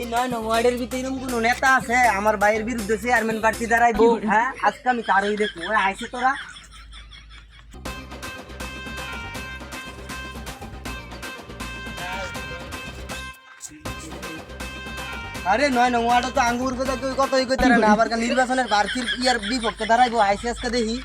এই 9 নং ওয়ার্ডের ভিতরে এরকম কোন নেতা আছে আমার ভাইয়ের বিরুদ্ধে চেয়ারম্যান প্রার্থী দাঁড়াইবো? হ্যাঁ, আজকে আমি তারই দেখবো। ওই আইছে তোরা? আরে 9 নং ওয়ার্ডে তো আঙ্গুর কথা তুই কতই কইতে না, আবার নির্বাচনের প্রার্থীর ইয়ার বিপক্ষে দাঁড়াইবো, আইছে আজকে দেখি।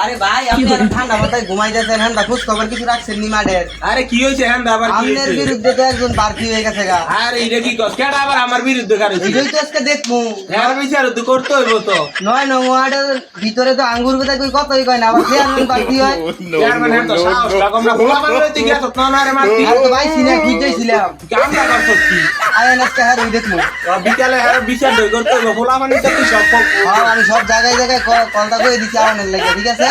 আরে ভাই আপনি আর ঠান্ডা মাথায় ঘুমাইতেছেন, হ্যাঁ খোঁজ খবর কিছু রাখছেন নি মাঠের? আরে কি হইছে হ্যাঁ আবার কি আপনার হইছে? বিরুদ্ধে তো একজন প্রার্থী হয়ে গেছে গা। আরে এটা কি কস কেডা আবার আমার বিরুদ্ধে কারইছে? এইটাই তো আজকে দেখবো। এর বিচার তো করতে হইব তো। 9 নং ওয়ার্ডের ভিতরে তো আঙ্গুর কথা কই কতই কয় না, আবার চেয়ারম্যান প্রার্থী হয়। চেয়ারম্যান হ্যাঁ তো সাহস রাখম না ভোলা বান লইতে গিয়া তো না রে মারতি। আর তো ভাই সিনা খুঁজতেই ছিলাম, কামটা করছস কি? আয়ন আজকে হ্যাঁ ওই দেখবো। বিকালে হ্যাঁ বিচার দই করতে হইব ভোলা বান তো তুই সব হ্যাঁ আমি সব জায়গায় জায়গায় কলটা করে দিচ্ছি আয়নের লাগে, ঠিক আছে?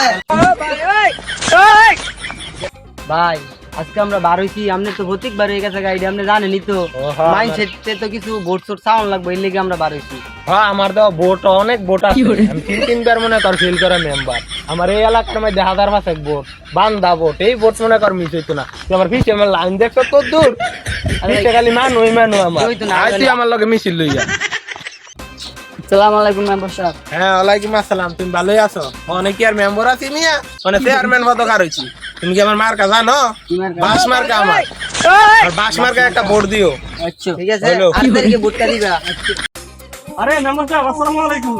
ভাই আজকে আমরা বার হইছি, আপনি তো ভৌতিক বার হয়ে গেছে গাইডি, আপনি জানেনই তো মাইন্ডসেটে তো কিছু ভোট সোট সাউন্ড লাগবে, এর লেগে আমরা বার হইছি। হ্যাঁ আমার তো ভোট অনেক ভোট আছে, আমি তিনবার মনে কর ফিল করে মেম্বার। আমার এই এলাকার মধ্যে হাজার পাঁচেক ভোট বান্ধা ভোট, এই ভোট মনে কর মিস হইতো না। তুই আমার ফিসে আমার লাইন দেখছো তোর দূর ফিসে খালি মানু আমার হইতো না, আয় তুই আমার লগে মিছিল লইয়া। আসসালামু আলাইকুম মেম্বার সাহেব। হ্যাঁ ওয়ালাইকুম আসসালাম, তুমি ভালোই আছো? অনেকে আর মেম্বার আছি মিয়া, মানে চেয়ারম্যান পদকার হইছি। তুমি কি আমার মার্কা জানো? বাস মার্কা আমার, আর বাস মার্কা একটা ভোট দিও। আচ্ছা ঠিক আছে, হলো। আর তারিখে ভোটটা দিবা। আরে মেম্বার সাহেব আসসালামু আলাইকুম।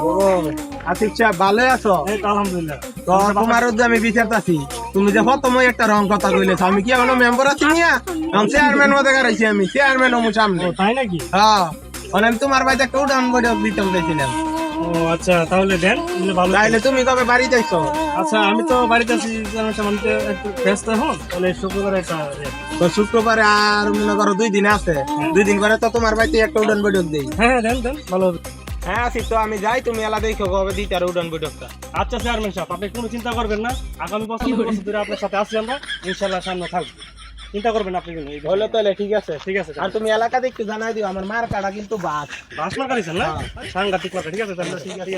আতিক সাহেব ভালোই আছো? এই তো আলহামদুলিল্লাহ। তো তোমার উদ্যোগে আমি বিচারতাছি, তুমি যে প্রথম একটা রং কথা কইলেছ, আমি কি এখনো মেম্বার আছি মিয়া? আমি চেয়ারম্যান পদকার হইছি, আমি চেয়ারম্যান হমু সামনে। ও তাই নাকি? হ্যাঁ মানে আমি তোমার বাড়িতে একটা উঠান বইটা দিতাম চাইছিলাম। ও আচ্ছা তাহলে দেন, তাহলে ভালো। তাইলে তুমি কবে বাড়ি যাইছো? আচ্ছা আমি তো বাড়িতে আছি, আমি তো একটু ব্যস্ত এখন, তাহলে শুক্রবার একটা তো শুক্রবারে আর মনে করো 2 দিন আছে, 2 দিন পরে তো তোমার বাড়িতে একটা উঠান বৈঠক দেই। হ্যাঁ হ্যাঁ দেন দেন ভালো হবে। হ্যাঁ আছি তো, আমি যাই, তুমি এলা দেখো কবে দিতে আর উঠান বৈঠকটা। আচ্ছা চেয়ারম্যান সাহেব আপনি কোনো চিন্তা করবেন না, আগামী বছর ধরে আপনার সাথে আছি আমরা, ইনশাল্লাহ সামনে থাকবো, চিন্তা করবেন আপনি কোনো। হলো তাহলে ঠিক আছে। ঠিক আছে আর তুমি এলাকাতে একটু জানাই দিও, আমার মার কাটা কিন্তু বাস। বাস মার্কা দিচ্ছেন না? সাংঘাতিক মার্কা, ঠিক আছে তাহলে ঠিক আছে।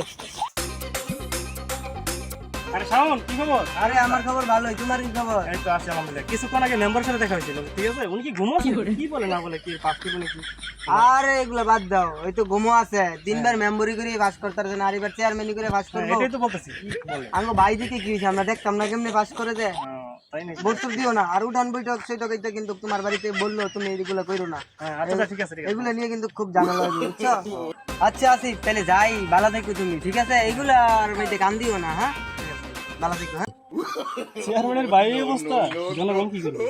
আরে শাওন কি খবর? আরে আমার খবর ভালোই, তোমার কি খবর? এই তো আছে আলহামদুলিল্লাহ। কিছুক্ষণ আগে মেম্বার সাথে দেখা হয়েছিল, ঠিক আছে? উনি কি ঘুমোচ্ছে? কি বলে না বলে কি পাস করবে নাকি? আরে এগুলো বাদ দাও, ওই তো ঘুমো আছে, 3 বার মেম্বরি করে পাস করতে পারছে না, আর এবার চেয়ারম্যানই করে পাস হ্যাঁ, করবো। এটাই তো বলতেছি, কি বলে? আঙ্গো ভাই দিকে কি হয়েছে আমরা দেখতাম না কেমনে পাস করে দেয়। তাই নাকি? ভোট টোট দিও না, আর উঠান বৈঠক সেইটক এটা কিন্তু তোমার বাড়িতে বললো তুমি এগুলো করো না। হ্যাঁ আচ্ছা ঠিক আছে ঠিক আছে। এগুলো নিয়ে কিন্তু খুব ঝামেলা হবে, বুঝছো? আচ্ছা আসি তাহলে যাই, ভালো থেকো তুমি, ঠিক আছে? এগুলো আর মধ্যে কান দিও না, হ্যাঁ ভালো থেকো, হ্যাঁ। চেয়ারম্যানের বাইরে অবস্থা, জনগণ কি করবে?